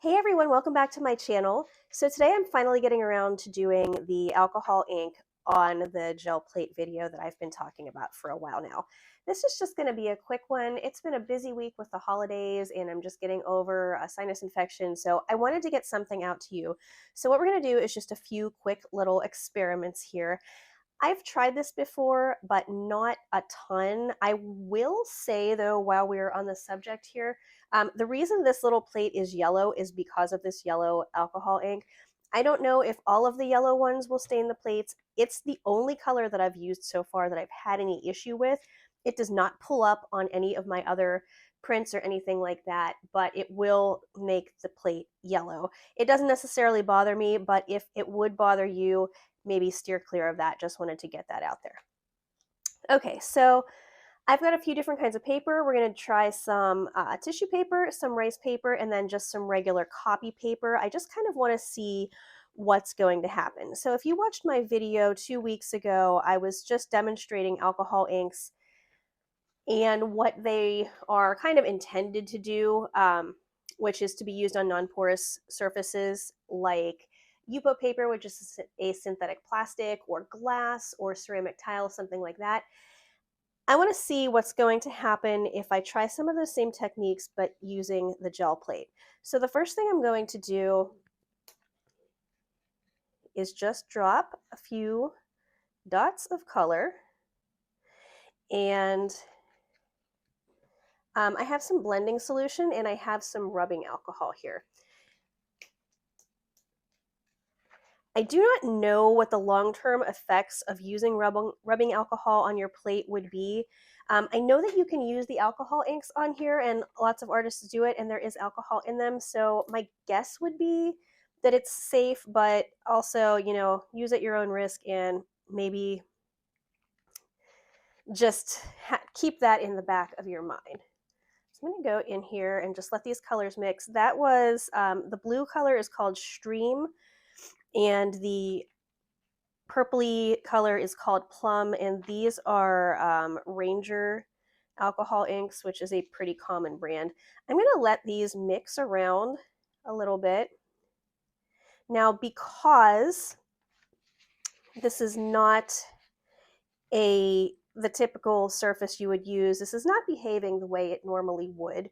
Hey everyone, welcome back to my channel. So today I'm finally getting around to doing the alcohol ink on the gel plate video that I've been talking about for a while now. This is just going to be a quick one. It's been a busy week with the holidays and I'm just getting over a sinus infection, so I wanted to get something out to you. So what we're going to do is just a few quick little experiments here. I've tried this before, but not a ton. I will say, though, while we're on the subject here, the reason this little plate is yellow is because of this yellow alcohol ink. I don't know if all of the yellow ones will stain the plates. It's the only color that I've used so far that I've had any issue with. It does not pull up on any of my other prints or anything like that, but it will make the plate yellow. It doesn't necessarily bother me, but if it would bother you, maybe steer clear of that. Just wanted to get that out there. Okay, so I've got a few different kinds of paper. We're going to try some tissue paper, some rice paper, and then just some regular copy paper. I just kind of want to see what's going to happen. So if you watched my video 2 weeks ago, I was just demonstrating alcohol inks and what they are kind of intended to do, which is to be used on non-porous surfaces like Yupo paper, which is a synthetic plastic, or glass, or ceramic tile, something like that. I want to see what's going to happen if I try some of those same techniques but using the gel plate. So the first thing I'm going to do is just drop a few dots of color, and I have some blending solution and I have some rubbing alcohol here. I do not know what the long-term effects of using rubbing alcohol on your plate would be. I know that you can use the alcohol inks on here, and lots of artists do it, and there is alcohol in them, so my guess would be that it's safe, but also, you know, use at your own risk and maybe just keep that in the back of your mind. So I'm going to go in here and just let these colors mix. That was, the blue color is called Stream, and the purpley color is called Plum, and these are Ranger alcohol inks, which is a pretty common brand. I'm going to let these mix around a little bit. Now, because this is not the typical surface you would use, this is not behaving the way it normally would.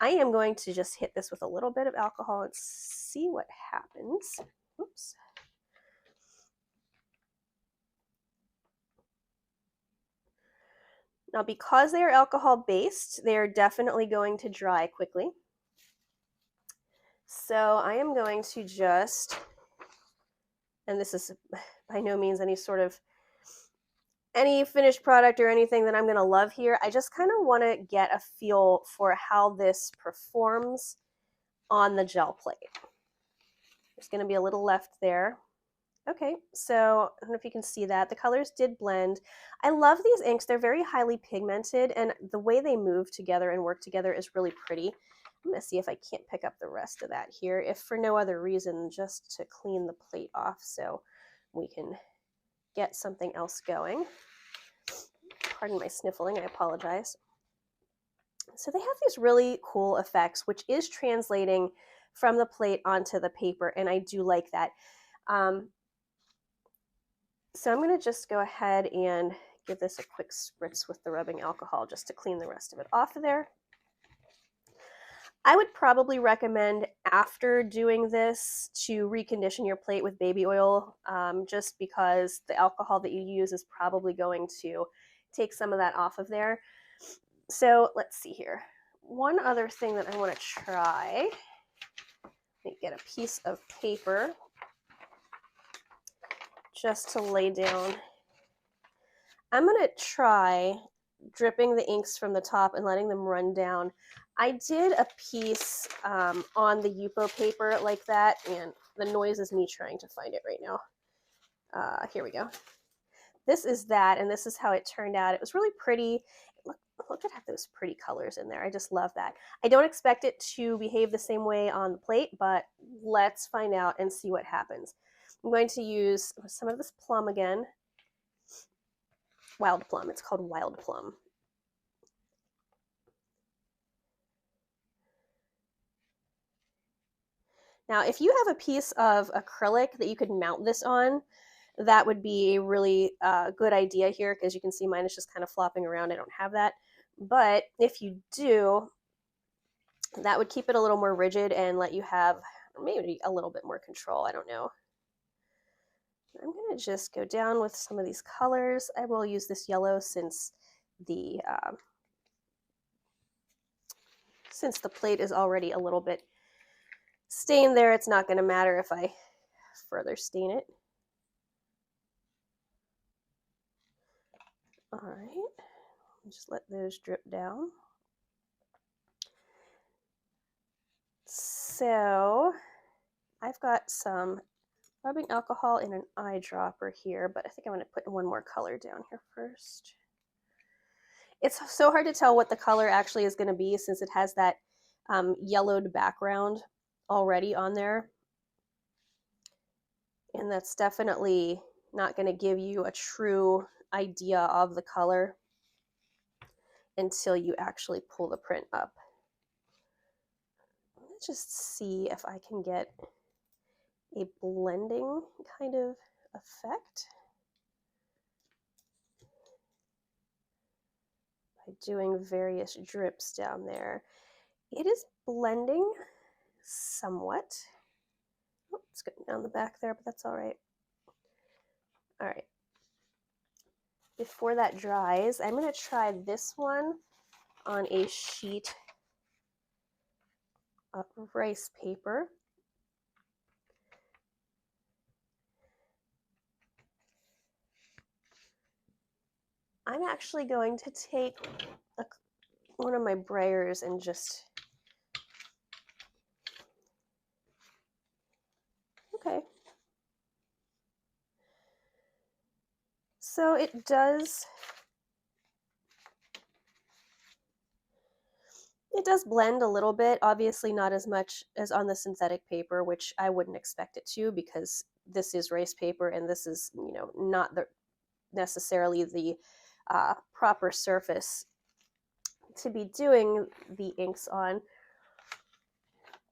I am going to just hit this with a little bit of alcohol and see what happens. Oops. Now, because they are alcohol based, they are definitely going to dry quickly. So I am going to just, and this is by no means any finished product or anything that I'm going to love here. I just kind of want to get a feel for how this performs on the gel plate. There's going to be a little left there. Okay, so I don't know if you can see that. The colors did blend. I love these inks. They're very highly pigmented, and the way they move together and work together is really pretty. I'm going to see if I can't pick up the rest of that here, if for no other reason, just to clean the plate off so we can get something else going. Pardon my sniffling, I apologize. So they have these really cool effects, which is translating from the plate onto the paper, and I do like that. So I'm going to just go ahead and give this a quick spritz with the rubbing alcohol just to clean the rest of it off of there. I would probably recommend after doing this to recondition your plate with baby oil, just because the alcohol that you use is probably going to take some of that off of there. So let's see here. One other thing that I want to try, let me get a piece of paper just to lay down. I'm going to try dripping the inks from the top and letting them run down. I did a piece on the Yupo paper like that, and the noise is me trying to find it right now. Here we go. This is that, and this is how it turned out. It was really pretty. Look at those pretty colors in there. I just love that. I don't expect it to behave the same way on the plate, but let's find out and see what happens. I'm going to use some of this plum again. Wild plum. It's called Wild Plum. Now, if you have a piece of acrylic that you could mount this on, that would be a really good idea here, because you can see mine is just kind of flopping around. I don't have that. But if you do, that would keep it a little more rigid and let you have maybe a little bit more control. I don't know. I'm going to just go down with some of these colors. I will use this yellow since the plate is already a little bit stained there. It's not going to matter if I further stain it. All right, just let those drip down. So I've got some rubbing alcohol in an eyedropper here, but I think I'm going to put one more color down here first. It's so hard to tell what the color actually is going to be since it has that yellowed background already on there. And that's definitely not going to give you a true idea of the color until you actually pull the print up. Let's just see if I can get a blending kind of effect by doing various drips down there. It is blending somewhat. Oh, it's getting down the back there, but that's all right. All right. Before that dries, I'm going to try this one on a sheet of rice paper. I'm actually going to take one of my brayers and just, okay. So it does blend a little bit, obviously not as much as on the synthetic paper, which I wouldn't expect it to, because this is rice paper and this is, you know, not necessarily the proper surface to be doing the inks on.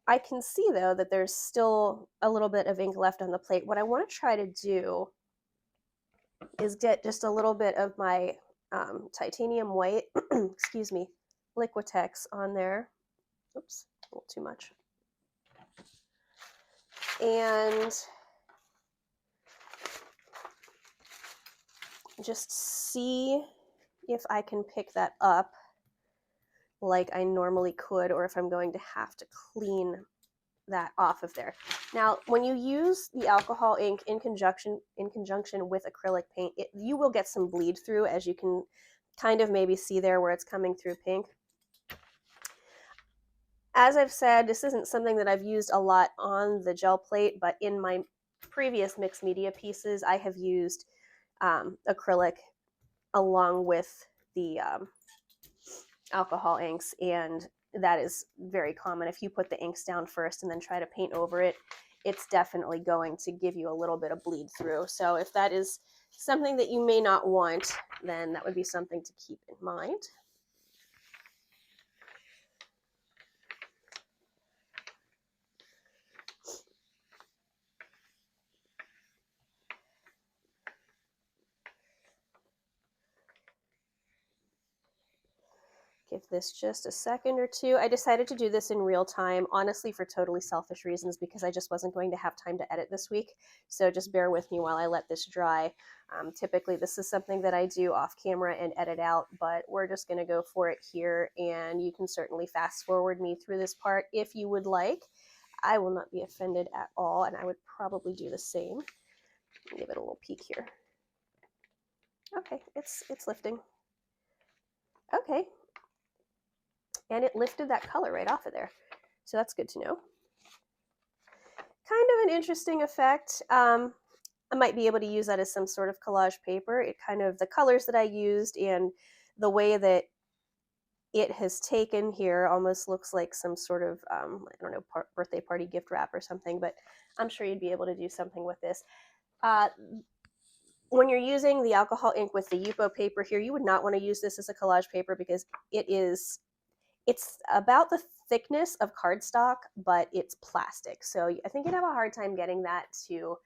I can see though that there's still a little bit of ink left on the plate. What I want to try to do is get just a little bit of my titanium white, excuse me, Liquitex on there. Oops, a little too much. And just see if I can pick that up like I normally could, or if I'm going to have to clean that off of there. Now, when you use the alcohol ink in conjunction with acrylic paint, you will get some bleed through, as you can kind of maybe see there where it's coming through pink. As I've said, this isn't something that I've used a lot on the gel plate, but in my previous mixed media pieces, I have used acrylic along with the alcohol inks, and that is very common. If you put the inks down first and then try to paint over it, it's definitely going to give you a little bit of bleed through. So if that is something that you may not want, then that would be something to keep in mind. Give this just a second or two. I decided to do this in real time, honestly, for totally selfish reasons, because I just wasn't going to have time to edit this week. So just bear with me while I let this dry. Typically, this is something that I do off camera and edit out, but we're just going to go for it here. And you can certainly fast forward me through this part if you would like. I will not be offended at all, and I would probably do the same. Give it a little peek here. Okay, it's lifting. Okay. And it lifted that color right off of there. So that's good to know. Kind of an interesting effect. I might be able to use that as some sort of collage paper. It kind of, the colors that I used and the way that it has taken here almost looks like some sort of, I don't know, birthday party gift wrap or something, but I'm sure you'd be able to do something with this. When you're using the alcohol ink with the Yupo paper here, you would not want to use this as a collage paper, because it It's about the thickness of cardstock, but it's plastic. So I think you'd have a hard time getting that to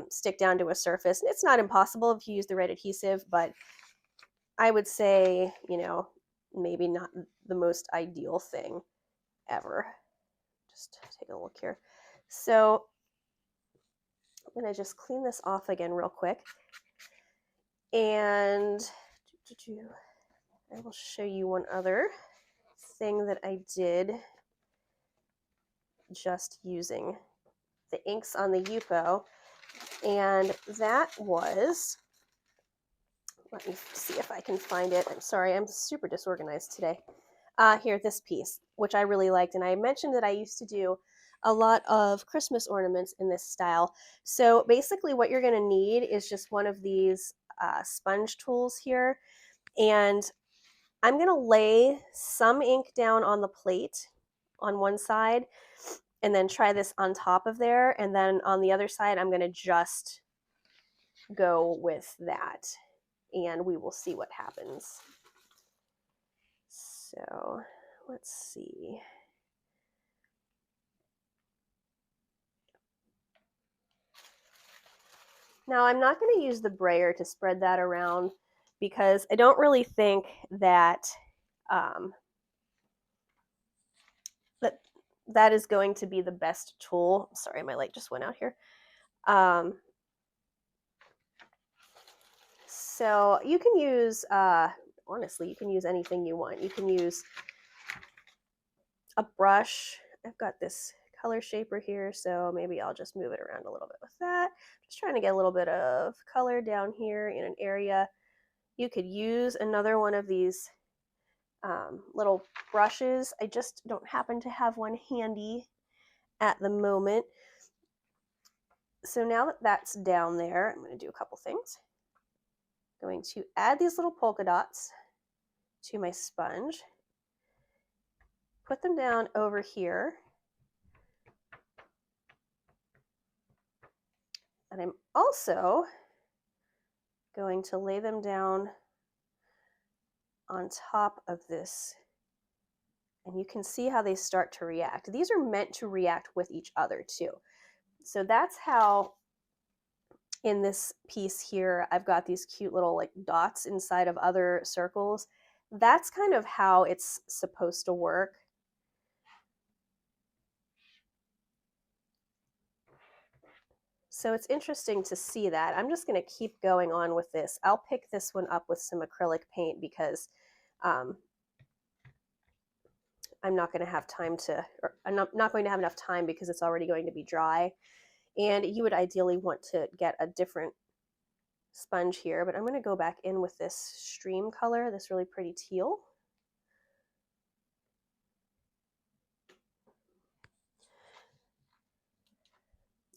stick down to a surface. It's not impossible if you use the right adhesive, but I would say, you know, maybe not the most ideal thing ever. Just take a look here. So I'm going to just clean this off again real quick. And I will show you one other thing that I did just using the inks on the Yupo. And that was, let me see if I can find it. I'm sorry, I'm super disorganized today. Here, this piece, which I really liked. And I mentioned that I used to do a lot of Christmas ornaments in this style. So basically what you're going to need is just one of these sponge tools here. And I'm going to lay some ink down on the plate on one side and then try this on top of there. And then on the other side, I'm going to just go with that. And we will see what happens. So let's see. Now I'm not going to use the brayer to spread that around because I don't really think that that is going to be the best tool. Sorry, my light just went out here. So you can use, honestly, you can use anything you want. You can use a brush. I've got this color shaper here, so maybe I'll just move it around a little bit with that. Just trying to get a little bit of color down here in an area. You could use another one of these little brushes. I just don't happen to have one handy at the moment. So now that that's down there, I'm going to do a couple things. I'm going to add these little polka dots to my sponge. Put them down over here. And I'm also going to lay them down on top of this. And you can see how they start to react. These are meant to react with each other too. So that's how in this piece here, I've got these cute little like dots inside of other circles. That's kind of how it's supposed to work. So it's interesting to see that. I'm just going to keep going on with this. I'll pick this one up with some acrylic paint because I'm not going to have time to, or I'm not going to have enough time because it's already going to be dry. And you would ideally want to get a different sponge here, but I'm going to go back in with this stream color, this really pretty teal.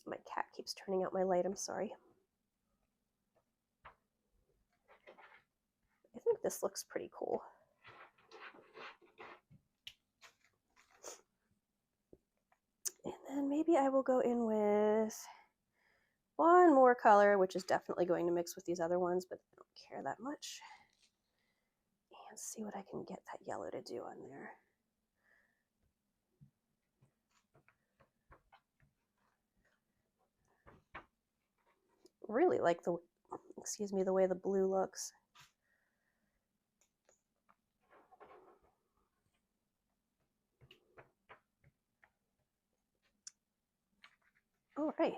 My cat keeps turning out my light, I'm sorry. I think this looks pretty cool. And then maybe I will go in with one more color, which is definitely going to mix with these other ones, but I don't care that much. And see what I can get that yellow to do on there. Really like the, excuse me, the way the blue looks. All right.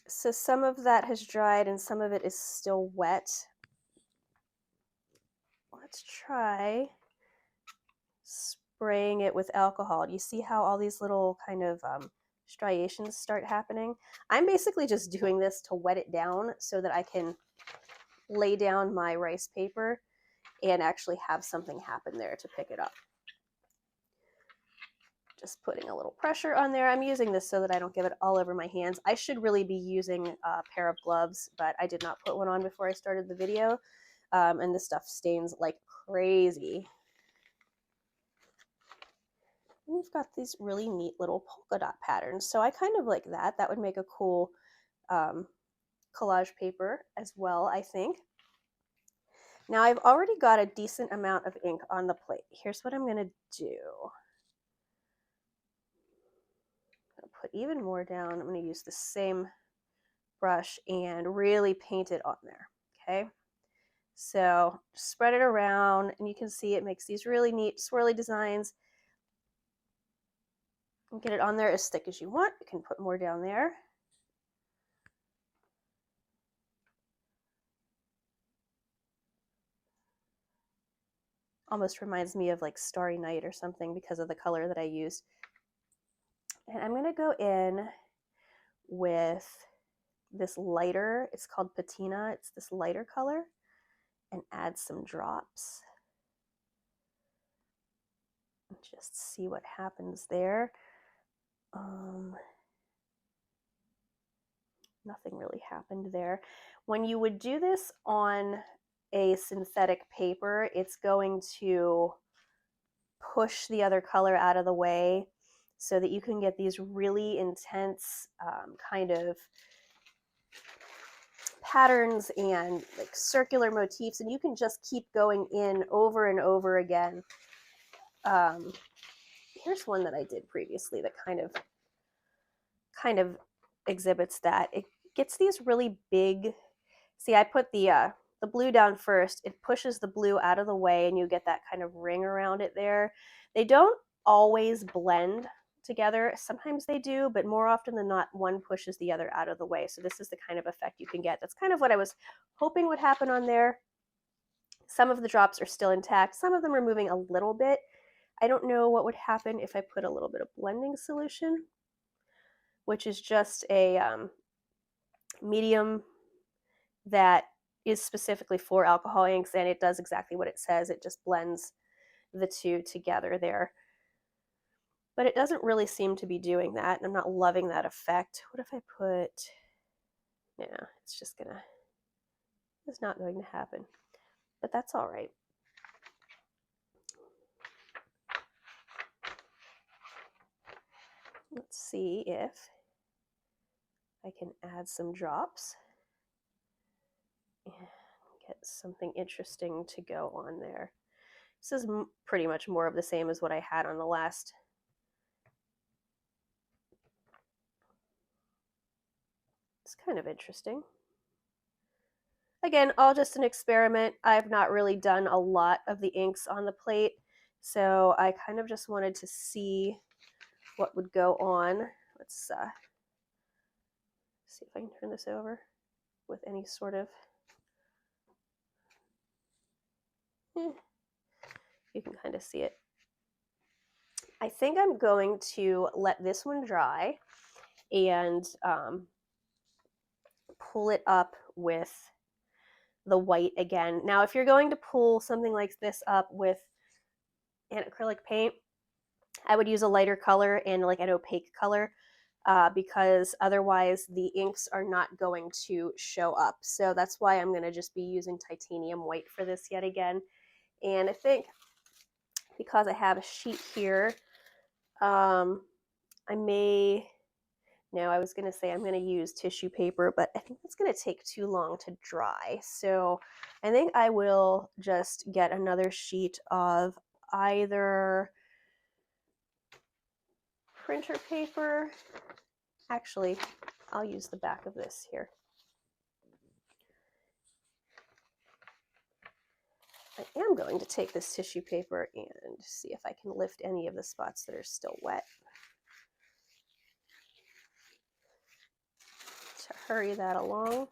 So some of that has dried and some of it is still wet. Let's try spraying it with alcohol. Do you see how all these little kind of striations start happening? I'm basically just doing this to wet it down so that I can lay down my rice paper and actually have something happen there to pick it up. Just putting a little pressure on there. I'm using this so that I don't get it all over my hands. I should really be using a pair of gloves, but I did not put one on before I started the video. And this stuff stains like crazy. And you've got these really neat little polka dot patterns. So I kind of like that. That would make a cool collage paper as well, I think. Now I've already got a decent amount of ink on the plate. Here's what I'm going to do. I'm going to put even more down. I'm going to use the same brush and really paint it on there. Okay. So spread it around, and you can see it makes these really neat swirly designs. And get it on there as thick as you want. You can put more down there. Almost reminds me of like Starry Night or something because of the color that I used. And I'm going to go in with this lighter, it's called Patina, it's this lighter color, and add some drops. And just see what happens there. Nothing really happened there. When you would do this on a synthetic paper, it's going to push the other color out of the way so that you can get these really intense kind of patterns and like circular motifs, and you can just keep going in over and over again. Here's one that I did previously that kind of exhibits that. It gets these really big, see, I put the blue down first. It pushes the blue out of the way and you get that kind of ring around it there. They don't always blend together. Sometimes they do, but more often than not, one pushes the other out of the way. So this is the kind of effect you can get. That's kind of what I was hoping would happen on there. Some of the drops are still intact. Some of them are moving a little bit. I don't know what would happen if I put a little bit of blending solution, which is just a medium that is specifically for alcohol inks, and it does exactly what it says. It just blends the two together there. But it doesn't really seem to be doing that, and I'm not loving that effect. What if I put, yeah, it's not going to happen, but that's all right. Let's see if I can add some drops and get something interesting to go on there. This is pretty much more of the same as what I had on the last. It's kind of interesting. Again, all just an experiment. I've not really done a lot of the inks on the plate, so I kind of just wanted to see what would go on. Let's see if I can turn this over with any sort of, you can kind of see it. I think I'm going to let this one dry and pull it up with the white again. Now, if you're going to pull something like this up with an acrylic paint, I would use a lighter color and like an opaque color because otherwise the inks are not going to show up. So that's why I'm going to just be using titanium white for this yet again. And I think because I have a sheet here, I was going to say I'm going to use tissue paper, but I think it's going to take too long to dry. So I think I will just get another sheet of either printer paper. Actually, I'll use the back of this here. I am going to take this tissue paper and see if I can lift any of the spots that are still wet to hurry that along.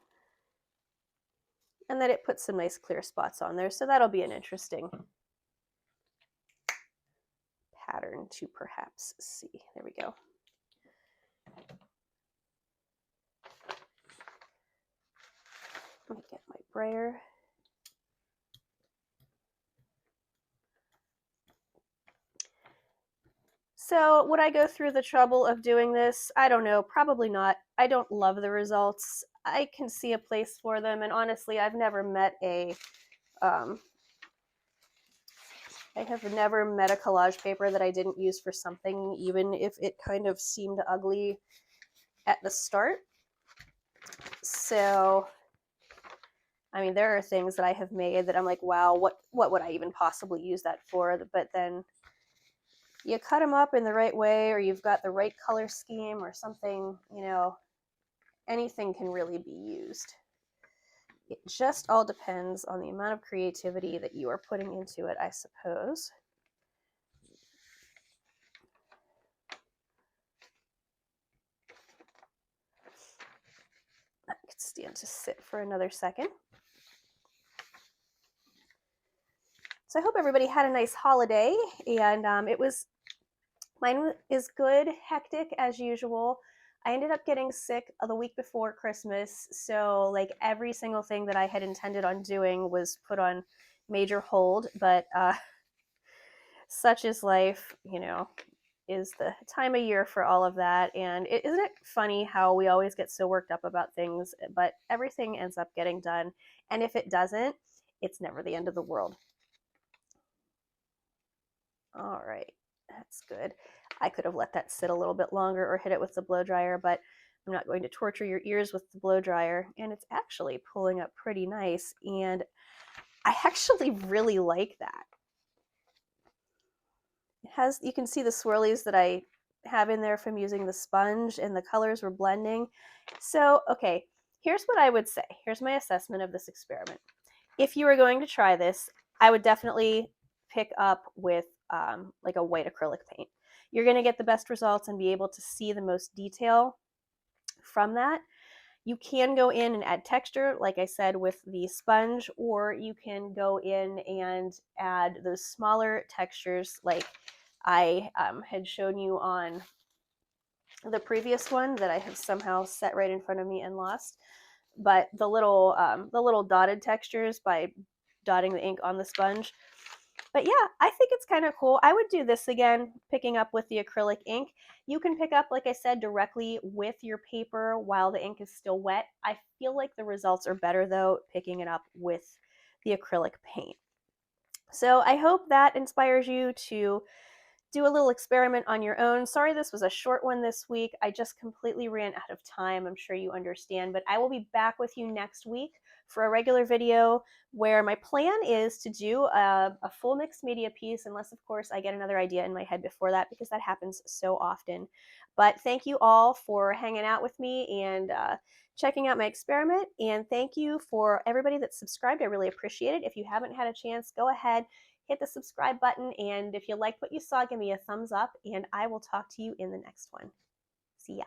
And then it puts some nice clear spots on there, so that'll be an interesting pattern to perhaps see. There we go. Let me get my brayer. So would I go through the trouble of doing this? I don't know, probably not. I don't love the results. I can see a place for them, and honestly, I've never met a I have never met a collage paper that I didn't use for something, even if it kind of seemed ugly at the start. So, I mean, there are things that I have made that I'm like, wow, what would I even possibly use that for? But then you cut them up in the right way, or you've got the right color scheme or something, you know, anything can really be used. It just all depends on the amount of creativity that you are putting into it, I suppose. That could stand to sit for another second. So I hope everybody had a nice holiday, and mine is good, hectic as usual. I ended up getting sick the week before Christmas, so like every single thing that I had intended on doing was put on major hold, but such is life, you know, is the time of year for all of that. And isn't it funny how we always get so worked up about things, but everything ends up getting done. And if it doesn't, it's never the end of the world. All right, that's good. I could have let that sit a little bit longer or hit it with the blow dryer, but I'm not going to torture your ears with the blow dryer. And it's actually pulling up pretty nice. And I actually really like that. It has, you can see the swirlies that I have in there from using the sponge, and the colors were blending. So, okay, here's what I would say. Here's my assessment of this experiment. If you were going to try this, I would definitely pick up with like a white acrylic paint. You're going to get the best results and be able to see the most detail from that. You can go in and add texture, like I said, with the sponge, or you can go in and add those smaller textures like I had shown you on the previous one that I have somehow set right in front of me and lost. But the little dotted textures by dotting the ink on the sponge. But yeah, I think it's kind of cool. I would do this again, picking up with the acrylic ink. You can pick up, like I said, directly with your paper while the ink is still wet. I feel like the results are better, though, picking it up with the acrylic paint. So I hope that inspires you to do a little experiment on your own. Sorry this was a short one this week. I just completely ran out of time. I'm sure you understand, but I will be back with you next week for a regular video where my plan is to do a full mixed media piece, unless of course I get another idea in my head before that, because that happens so often. But thank you all for hanging out with me and checking out my experiment, and thank you for everybody that subscribed. I really appreciate it. If you haven't had a chance, go ahead, hit the subscribe button, and if you liked what you saw, give me a thumbs up, and I will talk to you in the next one. See ya.